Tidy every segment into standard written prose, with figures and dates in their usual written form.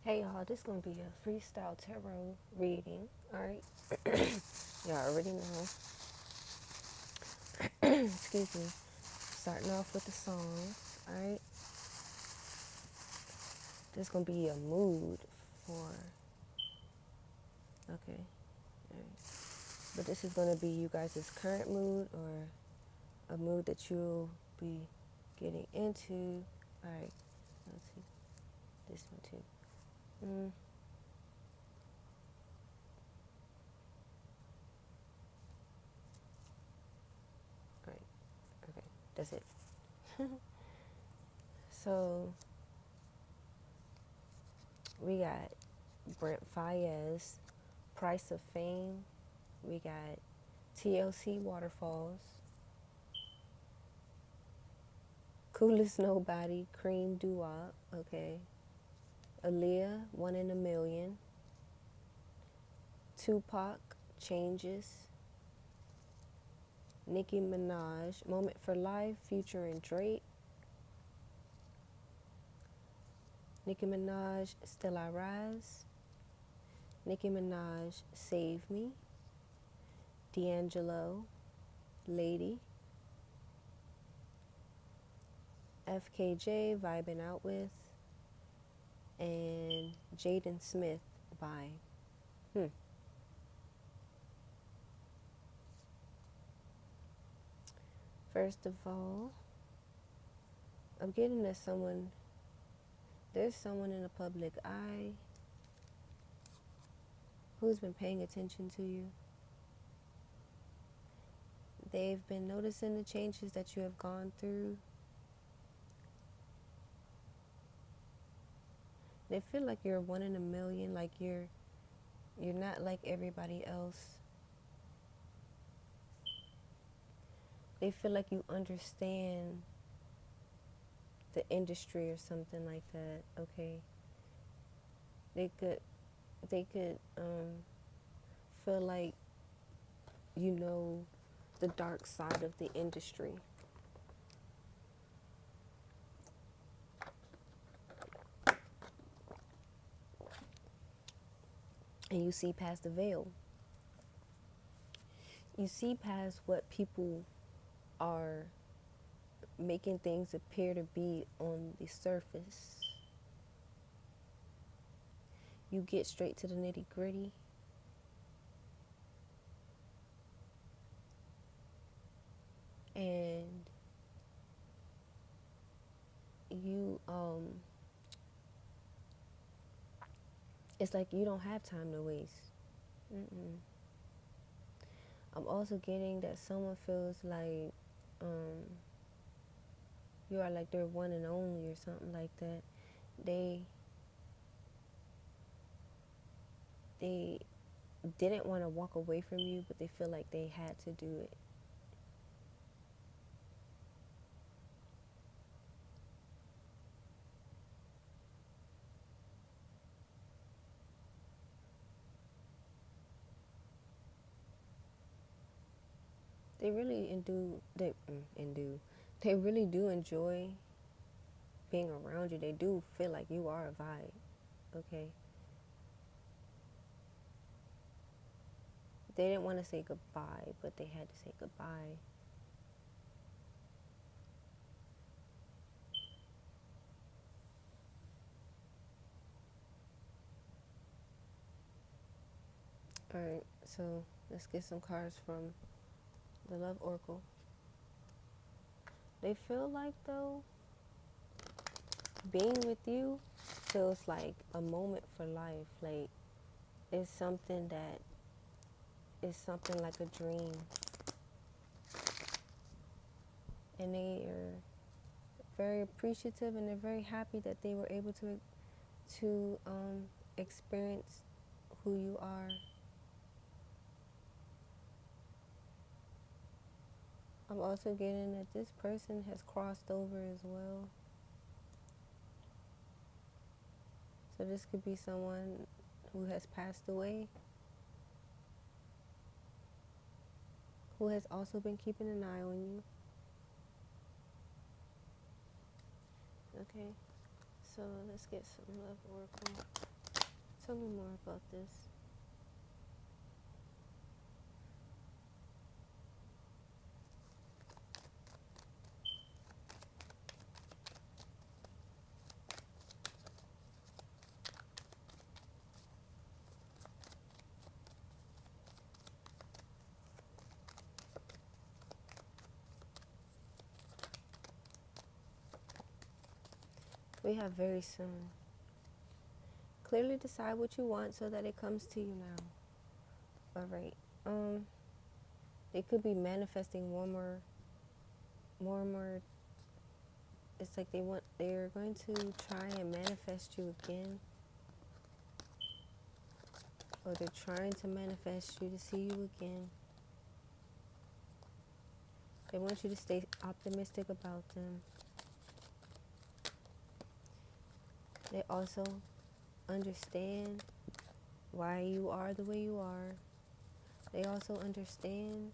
Hey y'all, this is gonna be a freestyle tarot reading. Alright. Y'all already know. Excuse me. Starting off with the songs. Alright. This is gonna be a mood for okay. Alright. But this is gonna be you guys' current mood or a mood that you'll be getting into. Alright. Let's see. This one too. Alright. Okay. That's it. So we got Brent Fayez, Price of Fame. We got TLC Waterfalls, Coolest Nobody, Cream Doo-Wop, okay. Aaliyah, One in a Million. Tupac, Changes. Nicki Minaj, Moment for Life, Future and Drake. Nicki Minaj, Still I Rise. Nicki Minaj, Save Me. D'Angelo, Lady. FKJ, Vibing Out With. And Jaden Smith by First of all, I'm getting that there's someone in the public eye who's been paying attention to you. They've been noticing the changes that you have gone through. They feel like you're one in a million, like you're not like everybody else. They feel like you understand the industry or something like that, okay? They could feel like you know the dark side of the industry. And you see past the veil. You see past what people are making things appear to be on the surface. You get straight to the nitty-gritty. And you it's like you don't have time to waste. I'm also getting that someone feels like you are like their one and only or something like that. They didn't want to walk away from you, but they feel like they had to do it. They really they really do enjoy being around you. They do feel like you are a vibe, okay? They didn't want to say goodbye, but they had to say goodbye. Alright, so let's get some cards from the Love Oracle. They feel like, though, being with you feels like a moment for life. Like, it's something that is something like a dream. And they are very appreciative and they're very happy that they were able to experience who you are. I'm also getting that this person has crossed over as well. So this could be someone who has passed away, who has also been keeping an eye on you. Okay, so let's get some Love Oracle. Tell me more about this. We have very soon. Clearly decide what you want so that it comes to you now. All right. It could be manifesting more and more. It's like they're going to try and manifest you again, or they're trying to manifest you to see you again. They want you to stay optimistic about them. They also understand why you are the way you are. They also understand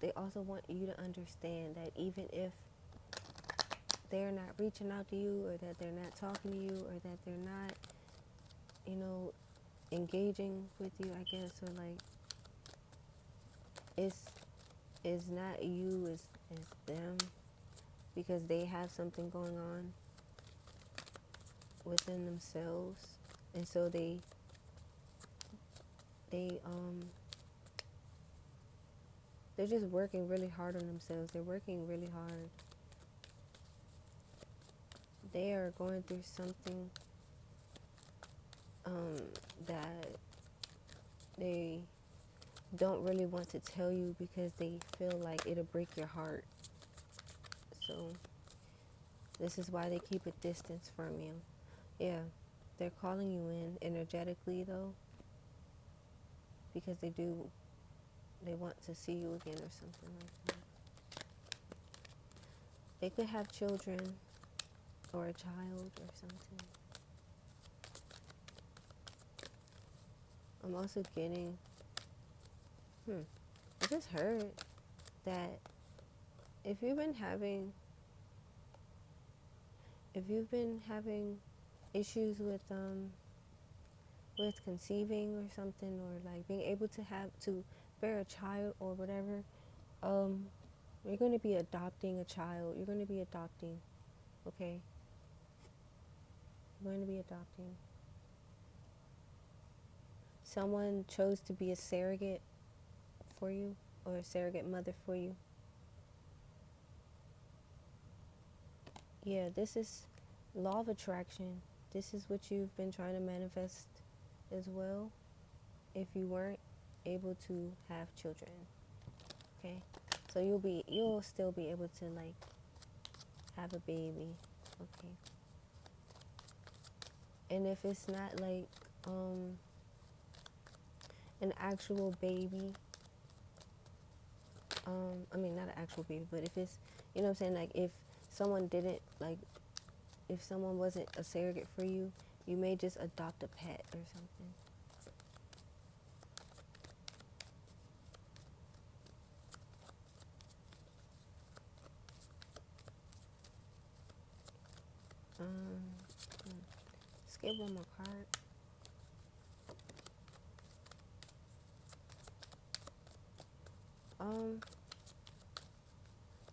they also want you to understand that even if they're not reaching out to you, or that they're not talking to you, or that they're not, engaging with you, I guess, or like it's not you, it's them, because they have something going on within themselves, and so they're just working really hard on themselves. They're working really hard. They are going through something that they don't really want to tell you because they feel like it'll break your heart. So this is why they keep a distance from you. Yeah, they're calling you in energetically though, because they want to see you again or something like that. They could have children or a child or something. I'm also getting, I just heard that if you've been having issues with conceiving or something, or like being able to bear a child or whatever, you're going to be adopting a child. You're going to be adopting, okay? You're going to be adopting. Someone chose to be a surrogate for you, or a surrogate mother for you. Yeah, this is law of attraction. This is what you've been trying to manifest as well, if you weren't able to have children. Okay? So you'll still be able to like have a baby. Okay? And if it's not like an actual baby, not an actual baby, but if it's, you know what I'm saying, like if someone didn't, like if someone wasn't a surrogate for you, you may just adopt a pet or something. Let's get one more card.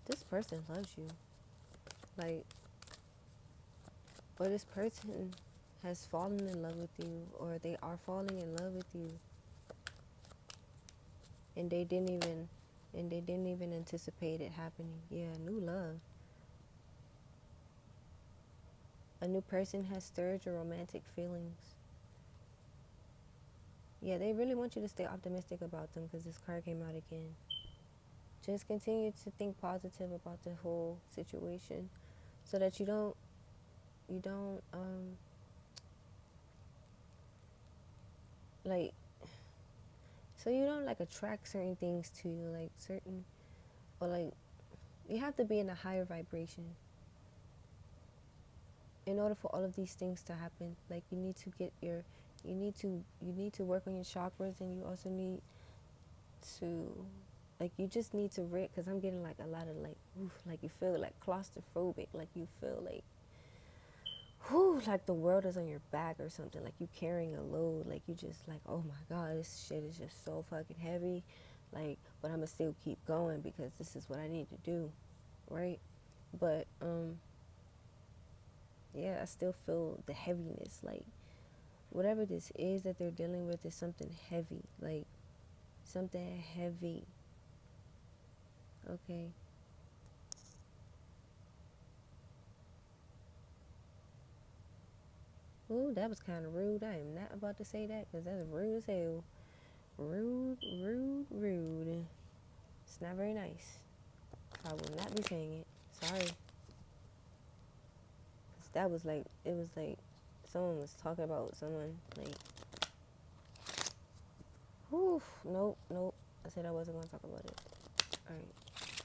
This person loves you, like, or this person has fallen in love with you, or they are falling in love with you, and they didn't even anticipate it happening. Yeah, new love. A new person has stirred your romantic feelings. Yeah, they really want you to stay optimistic about them, because this card came out again. Just continue to think positive about the whole situation, so that you don't like, so you don't like attract certain things to you, like certain, or like, you have to be in a higher vibration in order for all of these things to happen. Like, you need to work on your chakras, and you also need to Like you just need to read, because I'm getting like a lot of like, oof, like you feel like claustrophobic, like you feel like, whew, like the world is on your back or something, like you carrying a load, like you just like, oh my God, this shit is just so fucking heavy, like, but I'm gonna still keep going because this is what I need to do, right? But yeah, I still feel the heaviness, like whatever this is that they're dealing with is something heavy, like something heavy, okay? Ooh, that was kind of rude. I am not about to say that because that's rude as hell. Rude, rude, rude. It's not very nice. I will not be saying it. Sorry. 'Cause that was like, it was like someone was talking about someone. Like, whew, nope, nope. I said I wasn't going to talk about it. Alright.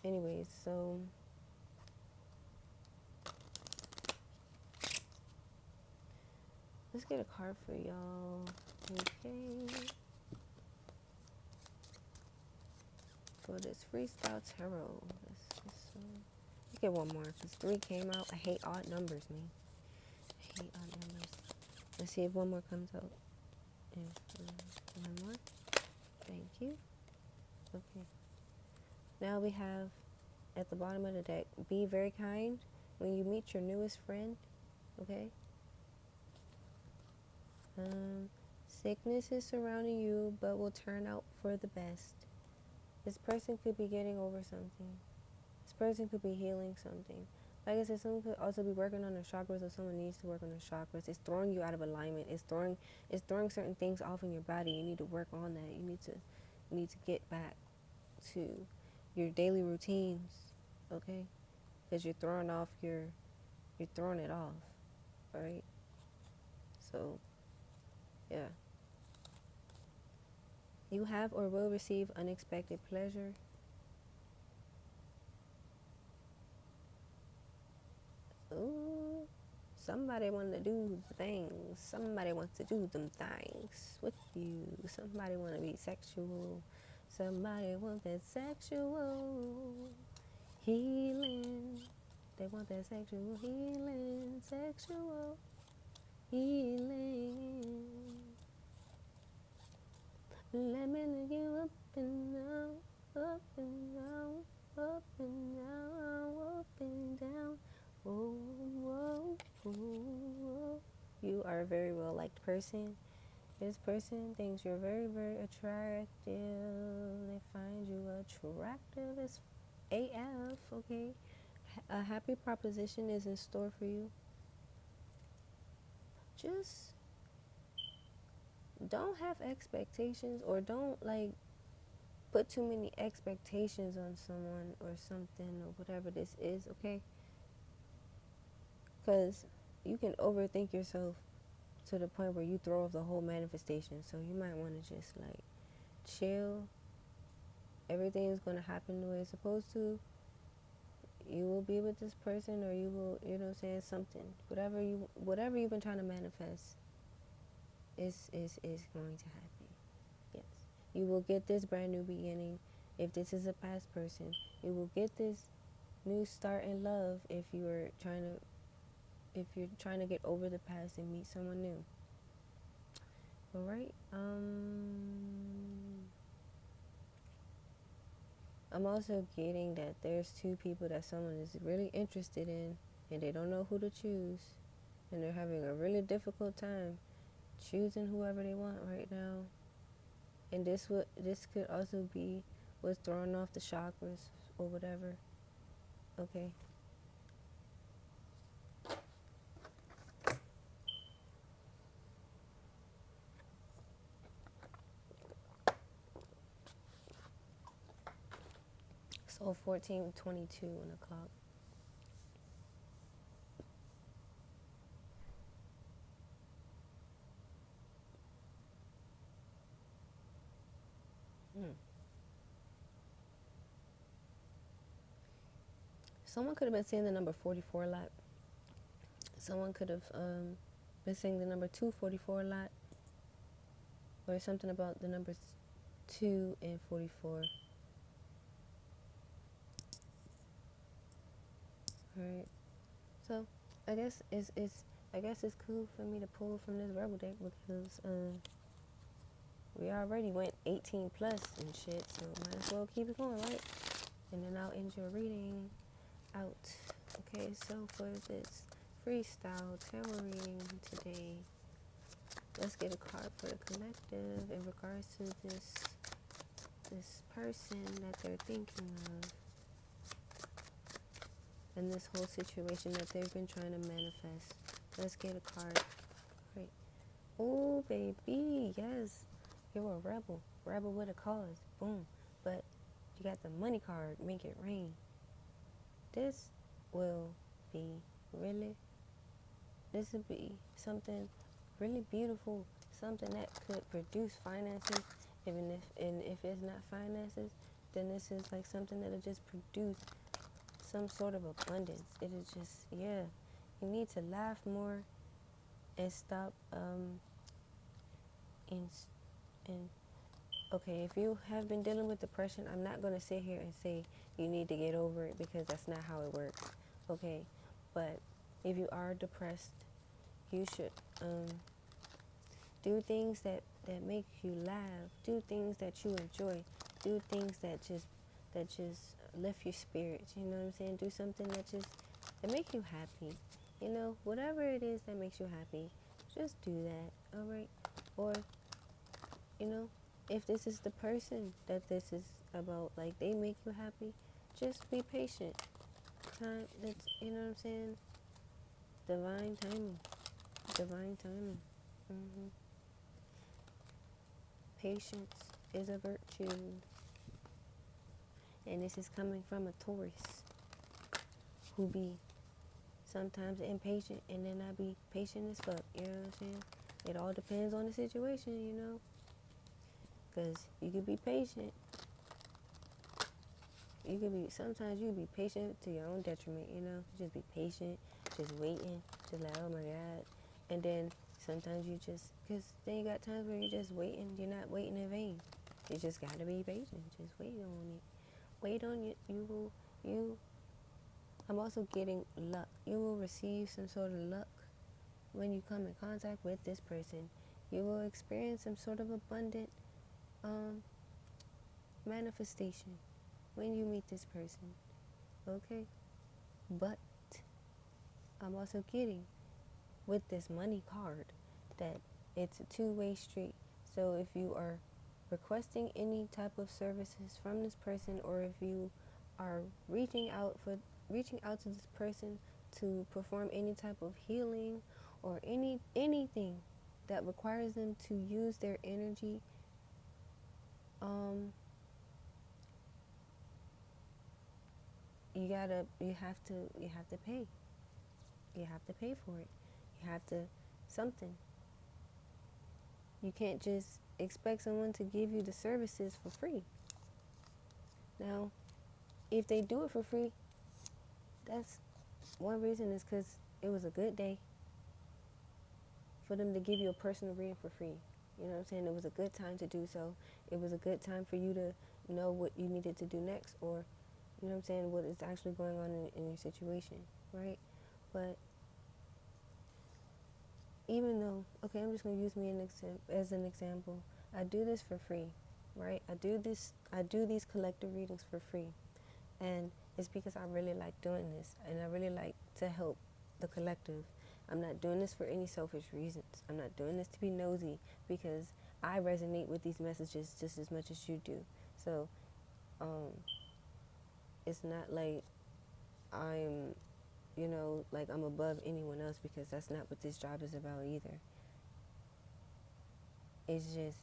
Anyways, so let's get a card for y'all. Okay. For this freestyle tarot. Let's get one more because 3 came out. I hate odd numbers, man. I hate odd numbers. Let's see if one more comes out. One more. Thank you. Okay. Now we have at the bottom of the deck, be very kind when you meet your newest friend. Okay. Sickness is surrounding you, but will turn out for the best. This person could be getting over something. This person could be healing something. Like I said, someone could also be working on their chakras, or someone needs to work on their chakras. It's throwing you out of alignment. It's throwing certain things off in your body. You need to work on that. You need to get back to your daily routines, okay? Because you're throwing it off, right? So, yeah. You have or will receive unexpected pleasure. Ooh, somebody want to do things. Somebody wants to do them things with you. Somebody want to be sexual. Somebody want that sexual healing. They want that sexual healing. Sexual healing. Let me look you up and down, up and down, up and down, up and down. Whoa, whoa, whoa, whoa. You are a very well liked person. This person thinks you're very, very attractive. They find you attractive as AF, okay? A happy proposition is in store for you. Just don't have expectations, or don't like put too many expectations on someone or something or whatever this is, okay? Because you can overthink yourself to the point where you throw off the whole manifestation. So you might want to just like chill. Everything is going to happen the way it's supposed to. You will be with this person, or you will, you know what I'm saying, something. Whatever you've been trying to manifest is going to happen. Yes. You will get this brand new beginning if this is a past person. You will get this new start in love if you're trying to get over the past and meet someone new. All right. I'm also getting that there's 2 people that someone is really interested in, and they don't know who to choose, and they're having a really difficult time choosing whoever they want right now. And this could also be what's throwing off the chakras or whatever. Okay. So 14:22 on the clock. Someone could have been saying the number 44 a lot. Someone could have been saying the number 244 a lot, or something about the numbers 2 and 44. Right. So I guess it's cool for me to pull from this rebel deck because we already went 18 plus and shit, so might as well keep it going, right? And then I'll end your reading out. Okay, so for this freestyle tarot reading today, let's get a card for the collective in regards to this person that they're thinking of and this whole situation that they've been trying to manifest. Let's get a card. Right. Oh, baby, yes. You're a rebel. Rebel with a cause. Boom. But you got the money card. Make it rain. This will be this would be something really beautiful. Something that could produce finances. If it's not finances, then this is like something that'll just produce some sort of abundance. It is just, yeah. You need to laugh more and stop and okay, if you have been dealing with depression, I'm not going to sit here and say you need to get over it because that's not how it works. Okay, but if you are depressed, you should do things that make you laugh, do things that you enjoy, do things that just lift your spirits. You know what I'm saying? Do something that make you happy. You know, whatever it is that makes you happy, just do that. All right, or you know, if this is the person that this is about, like they make you happy, just be patient. Time, that's, you know what I'm saying? Divine timing. Divine timing. Patience is a virtue. And this is coming from a Taurus who be sometimes impatient and then I be patient as fuck. You know what I'm saying? It all depends on the situation, you know? Because you can be patient. Sometimes you can be patient to your own detriment, you know? Just be patient, just waiting, just like, oh my God. And then sometimes because then you got times where you're just waiting, you're not waiting in vain. You just gotta be patient, just wait on it. Wait on it, I'm also getting luck. You will receive some sort of luck when you come in contact with this person. You will experience some sort of abundant manifestation when you meet this person. Okay? But I'm also getting with this money card that it's a two-way street. So if you are requesting any type of services from this person, or if you are reaching out to this person to perform any type of healing or anything that requires them to use their energy, you have to pay. You have to pay for it. You have to something. You can't just expect someone to give you the services for free. Now, if they do it for free, that's one reason is because it was a good day for them to give you a personal reading for free. You know what I'm saying? It was a good time to do so. It was a good time for you to know what you needed to do next, or, you know what I'm saying, what is actually going on in your situation, right? But even though, okay, I'm just going to use me as an example. I do this for free, right? I do these collective readings for free. And it's because I really like doing this, and I really like to help the collective. I'm not doing this for any selfish reasons. I'm not doing this to be nosy, because I resonate with these messages just as much as you do. So it's not like I'm, like I'm above anyone else, because that's not what this job is about either. It's just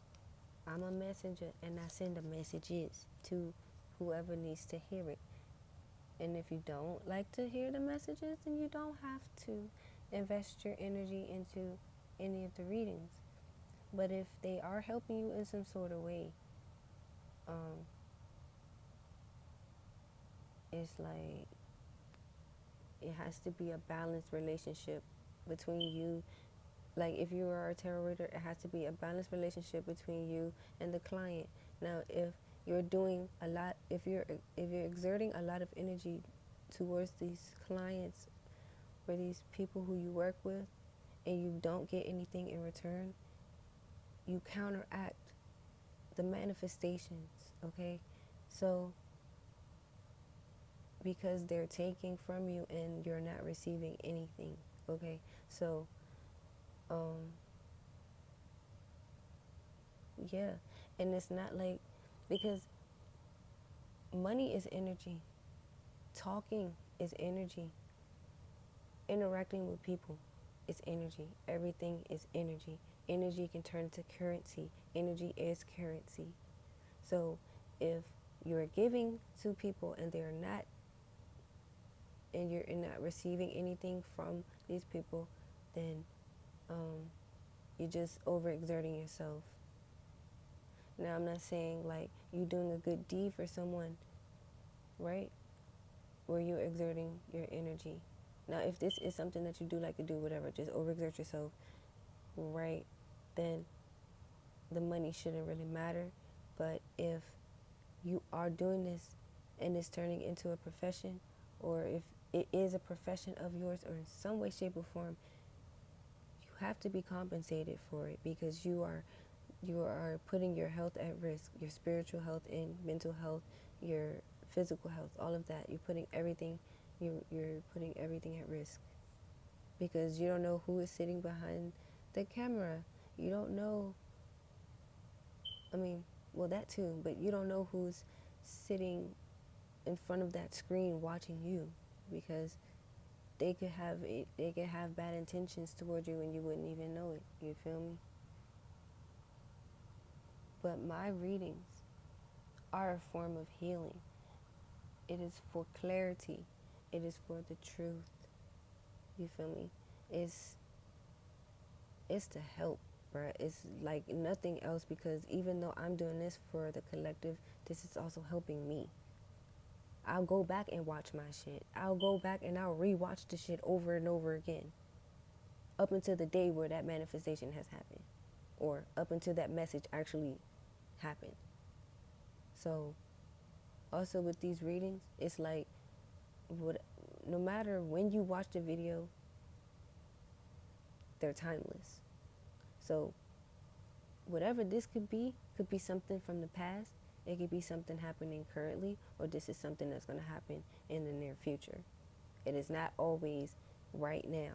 I'm a messenger, and I send the messages to whoever needs to hear it. And if you don't like to hear the messages, then you don't have to invest your energy into any of the readings. But if they are helping you in some sort of way, it's like it has to be a balanced relationship between you. Like if you are a tarot reader, it has to be a balanced relationship between you and the client. Now, if you're doing a lot, if you're exerting a lot of energy towards these clients or these people who you work with, and you don't get anything in return, you counteract the manifestations, okay? So, because they're taking from you and you're not receiving anything, okay? So, yeah, and it's not like, because money is energy, talking is energy, interacting with people is energy, everything is energy. Energy can turn to currency. Energy is currency. So if you're giving to people and they're not, and you're not receiving anything from these people, then you're just overexerting yourself. Now, I'm not saying like you doing a good deed for someone, right? Where you're exerting your energy. Now, if this is something that you do like to do, whatever, just overexert yourself, right? Then the money shouldn't really matter. But if you are doing this and it's turning into a profession, or if it is a profession of yours, or in some way, shape, or form, you have to be compensated for it, because you are putting your health at risk, your spiritual health and mental health, your physical health, all of that. You're putting everything at risk, because you don't know who is sitting behind the camera. You don't know, well, that too, but you don't know who's sitting in front of that screen watching you, because they could have bad intentions towards you and you wouldn't even know it. You feel me? But my readings are a form of healing. It is for clarity. It is for the truth. You feel me? It's to help, bruh. It's like nothing else, because even though I'm doing this for the collective, this is also helping me. I'll go back and watch my shit. I'll go back and I'll rewatch the shit over and over again, up until the day where that manifestation has happened, or up until that message actually happened. So also with these readings, it's like, no matter when you watch the video, they're timeless. So whatever this could be something from the past. It could be something happening currently, or this is something that's going to happen in the near future. It is not always right now.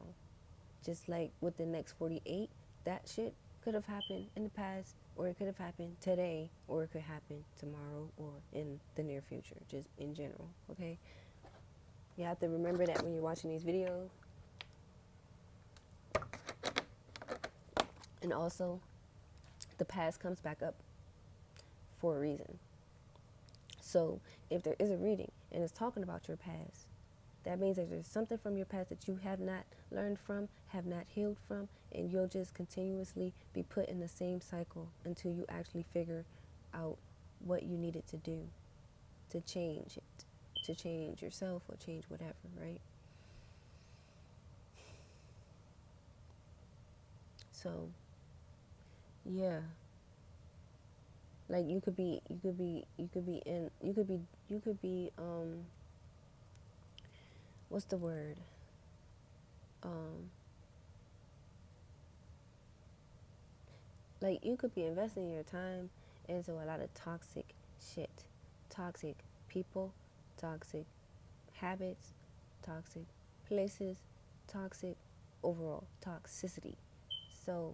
Just like with the next 48, that shit could have happened in the past, or it could have happened today, or it could happen tomorrow, or in the near future, just in general, okay? You have to remember that when you're watching these videos. And also, the past comes back up for a reason. So if there is a reading and it's talking about your past, that means that there's something from your past that you have not learned from, have not healed from, and you'll just continuously be put in the same cycle until you actually figure out what you needed to do to change it, to change yourself or change whatever, right? So, yeah. Like you could be what's the word? Like you could be investing your time into a lot of toxic shit, toxic people, toxic habits, toxic places, toxic overall toxicity. So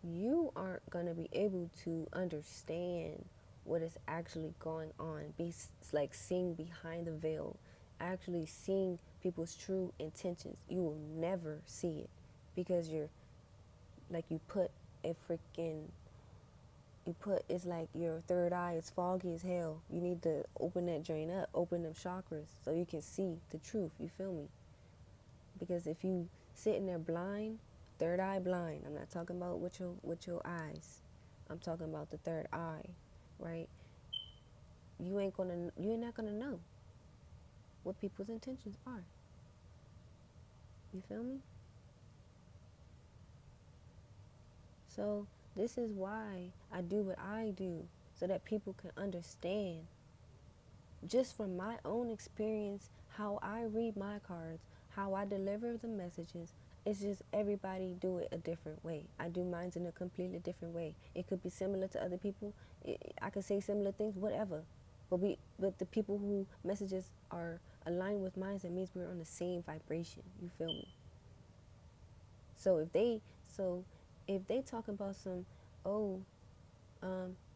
you aren't going to be able to understand what is actually going on. Be like seeing behind the veil, actually seeing people's true intentions. You will never see it, because you're like, it's like your third eye is foggy as hell. You need to open that drain up, open them chakras, so you can see the truth. You feel me? Because if you sitting there blind, third eye blind, I'm not talking about with your eyes, I'm talking about the third eye, right? You're not gonna know what people's intentions are. You feel me? So this is why I do what I do, so that people can understand just from my own experience, how I read my cards, how I deliver the messages, it's just everybody do it a different way. I do mine in a completely different way. It could be similar to other people. I could say similar things, whatever. But the people who messages are aligned with mine, that means we're on the same vibration. You feel me? So if they talk about some, oh,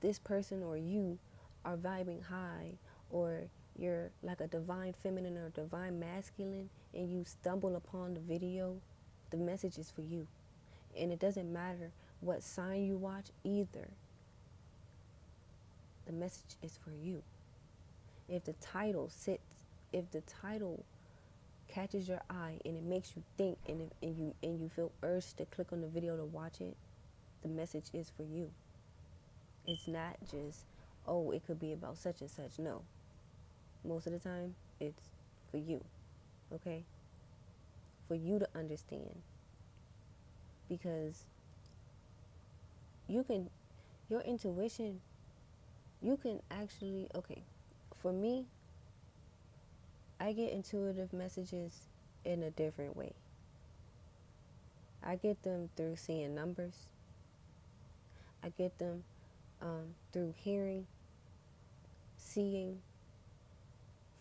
this person or you are vibing high, or you're like a divine feminine or divine masculine, and you stumble upon the video, the message is for you. And it doesn't matter what sign you watch either. The message is for you. If the title catches your eye and it makes you think, and you feel urged to click on the video to watch it, the message is for you. It's not just, oh, it could be about such and such. No. Most of the time, it's for you. Okay? For you to understand. Because your intuition, you can actually, okay, for me, I get intuitive messages in a different way. I get them through seeing numbers. I get them through hearing, seeing,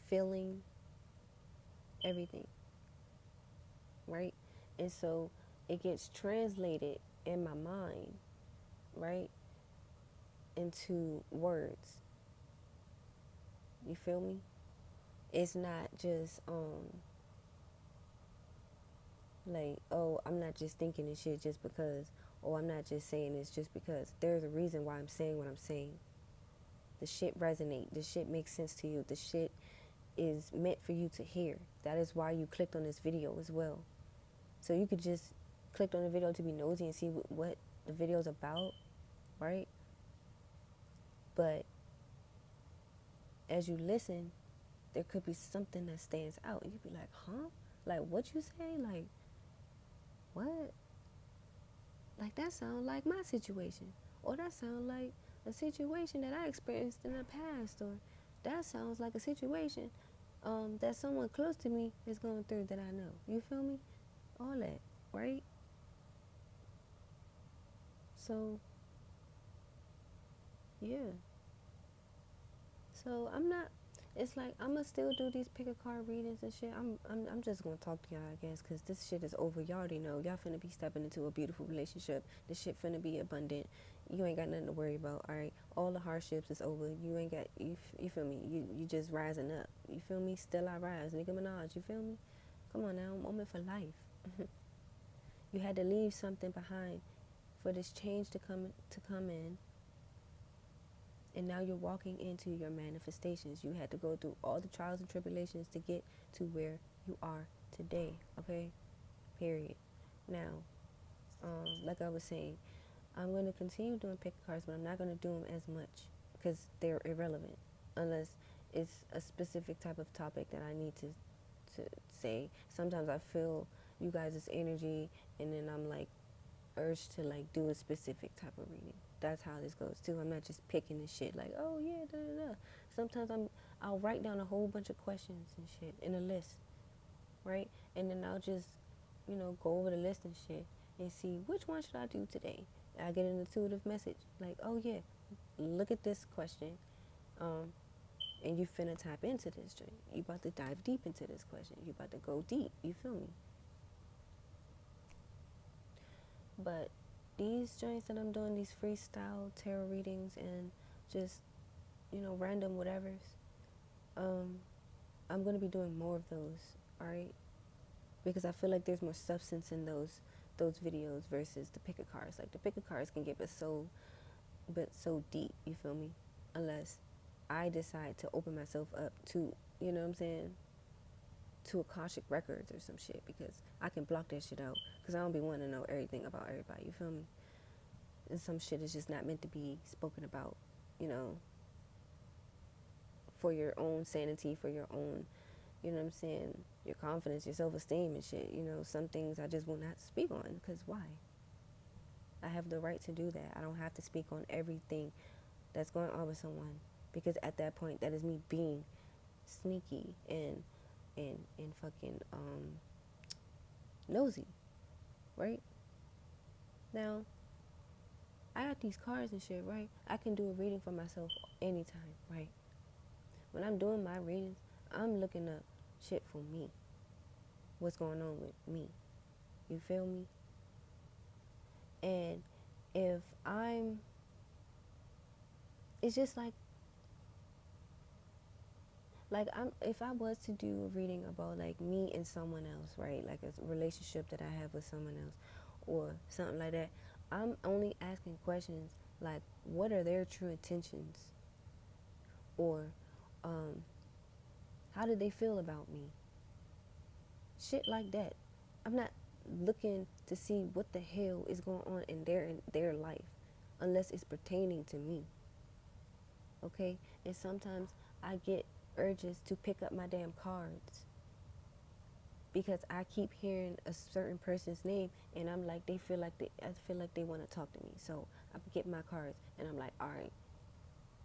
feeling, everything, right? And so it gets translated in my mind, right, into words. You feel me? It's not just like, oh, I'm not just thinking this shit just because, or I'm not just saying this just because. There's a reason why I'm saying what I'm saying. The shit resonate. The shit makes sense to you. The shit is meant for you to hear. That is why you clicked on this video as well. So you could just click on the video to be nosy and see what the video's about, right? But as you listen, there could be something that stands out. You'd be like, huh? Like, what you say? Like, what? Like, that sounds like my situation. Or that sounds like a situation that I experienced in the past. Or that sounds like a situation that someone close to me is going through that I know. You feel me? All that, right? So, yeah. So it's like I'm gonna still do these pick a card readings and shit. I'm just gonna talk to y'all, I guess, because this shit is over. Y'all already know. Y'all finna be stepping into a beautiful relationship. This shit finna be abundant. You ain't got nothing to worry about, all right? All the hardships is over. You ain't got, you feel me? You just rising up. You feel me? Still I rise. Nicki Minaj, you feel me? Come on now, moment for life. You had to leave something behind for this change to come in. And now you're walking into your manifestations. You had to go through all the trials and tribulations to get to where you are today. Okay? Period. Now, like I was saying, I'm going to continue doing pick cards, but I'm not going to do them as much because they're irrelevant unless it's a specific type of topic that I need to say. Sometimes I feel you guys' energy, and then I'm like urged to like do a specific type of reading. That's how this goes too. I'm not just picking this shit like, oh yeah, da da da. Sometimes I'll write down a whole bunch of questions and shit in a list, right? And then I'll just, go over the list and shit and see which one should I do today. I get an intuitive message like, oh yeah, look at this question, and you finna tap into this joint. You about to dive deep into this question. You about to go deep. You feel me? But these joints that I'm doing, these freestyle tarot readings and just, random whatevers, I'm going to be doing more of those, all right? Because I feel like there's more substance in those videos versus the pick a cards. Like, the pick a cards can get so deep, you feel me? Unless I decide to open myself up to, you know what I'm saying, to Akashic records or some shit, because I can block that shit out because I don't be wanting to know everything about everybody, you feel me? And some shit is just not meant to be spoken about, for your own sanity, for your own, you know what I'm saying, your confidence, your self-esteem and shit. Some things I just will not speak on, because why? I have the right to do that. I don't have to speak on everything that's going on with someone, because at that point, that is me being sneaky and fucking nosy, right? Now, I got these cards and shit, right? I can do a reading for myself anytime, right? When I'm doing my readings, I'm looking up shit for me. What's going on with me? You feel me? And if I'm, it's just if I was to do a reading about like me and someone else, right? Like a relationship that I have with someone else or something like that, I'm only asking questions like, what are their true intentions? Or, how do they feel about me? Shit like that. I'm not looking to see what the hell is going on in their life unless it's pertaining to me. Okay? And sometimes I get urges to pick up my damn cards because I keep hearing a certain person's name and I'm like, I feel like they want to talk to me. So I get my cards and I'm like, all right,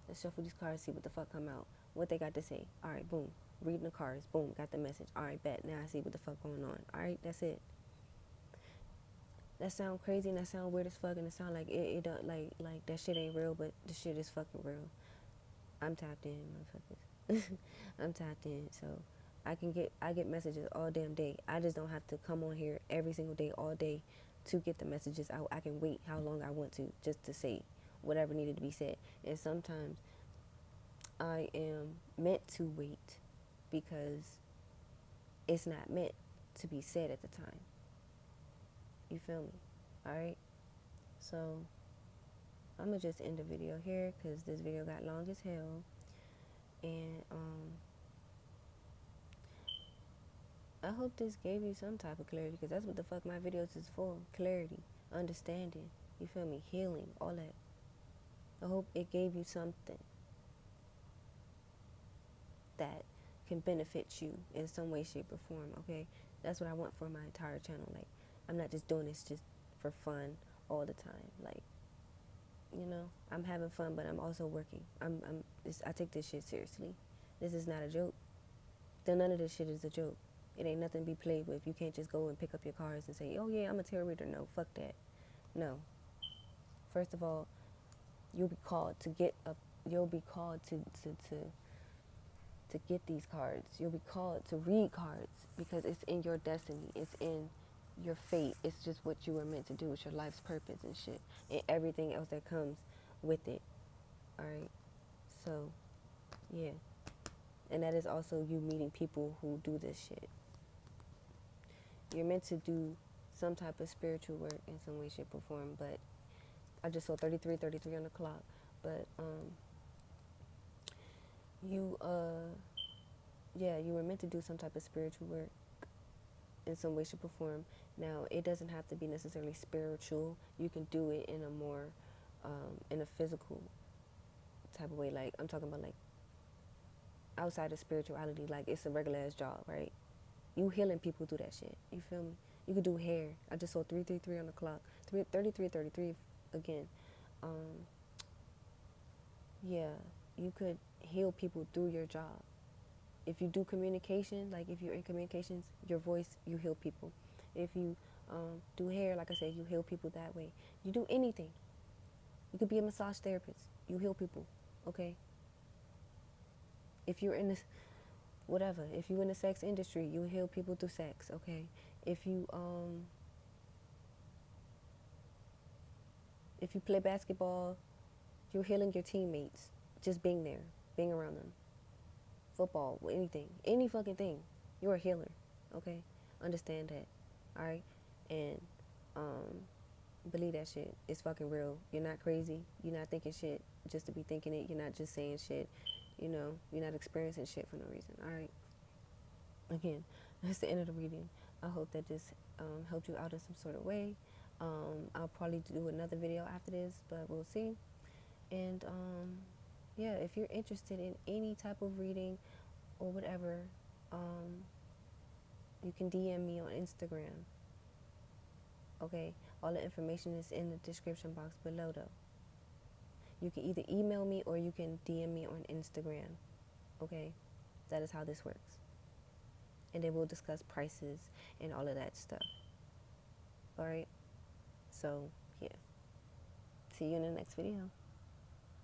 let's shuffle these cards, see what the fuck come out, what they got to say. All right, boom, reading the cards, boom, got the message. All right, bet, now I see what the fuck going on. All right, that's it. That sound crazy and that sound weird as fuck and it sound like it don't like that shit ain't real, but the shit is fucking real. I'm tapped in, motherfuckers. I'm tapped in, so I get messages all damn day. I just don't have to come on here every single day, all day, to get the messages. I can wait how long I want to just to say whatever needed to be said. And sometimes I am meant to wait because it's not meant to be said at the time. You feel me? All right. So I'm gonna just end the video here because this video got long as hell. And I hope this gave you some type of clarity because that's what the fuck my videos is for. Clarity, understanding, you feel me? Healing, all that. I hope it gave you something that can benefit you in some way, shape, or form, okay? That's what I want for my entire channel. Like, I'm not just doing this just for fun all the time. Like, you know, I'm having fun, but I'm also working. I take this shit seriously. This is not a joke. Then none of this shit is a joke. It ain't nothing to be played with. You can't just go and pick up your cards and say, oh yeah, I'm a tarot reader. No, fuck that. No. First of all, you'll be called to get up. You'll be called to get these cards. You'll be called to read cards because it's in your destiny. It's in your fate. It's just what you were meant to do. It's your life's purpose and shit. And everything else that comes with it. Alright? So, yeah. And that is also you meeting people who do this shit. You're meant to do some type of spiritual work in some way, shape, or form. But I just saw 33 on the clock. But, you were meant to do some type of spiritual work in some way, shape, or form. Now, it doesn't have to be necessarily spiritual. You can do it in a more, in a physical type of way. Like, I'm talking about, like, outside of spirituality. Like, it's a regular ass job, right? You healing people through that shit. You feel me? You could do hair. I just saw 333 on the clock. 33 again. Yeah, you could heal people through your job. If you do communication, like if you're in communications, your voice, you heal people. If you do hair, like I said, you heal people that way. You do anything. You could be a massage therapist. You heal people, okay? If you're in this, whatever. If you're in the sex industry, you heal people through sex, okay? If you play basketball, you're healing your teammates. Just being there, being around them. Football, anything, any fucking thing. You're a healer, okay? Understand that, all right? And believe that shit. It's fucking real. You're not crazy. You're not thinking shit just to be thinking it. You're not just saying shit. You know, you're not experiencing shit for no reason, all right? Again, that's the end of the reading. I hope that this helped you out in some sort of way. I'll probably do another video after this, but we'll see. And yeah, if you're interested in any type of reading or whatever, you can DM me on Instagram. Okay, all the information is in the description box below though. You can either email me or you can DM me on Instagram. Okay, That is how this works. And then we'll discuss prices and all of that stuff. All right? So, yeah. See you in the next video.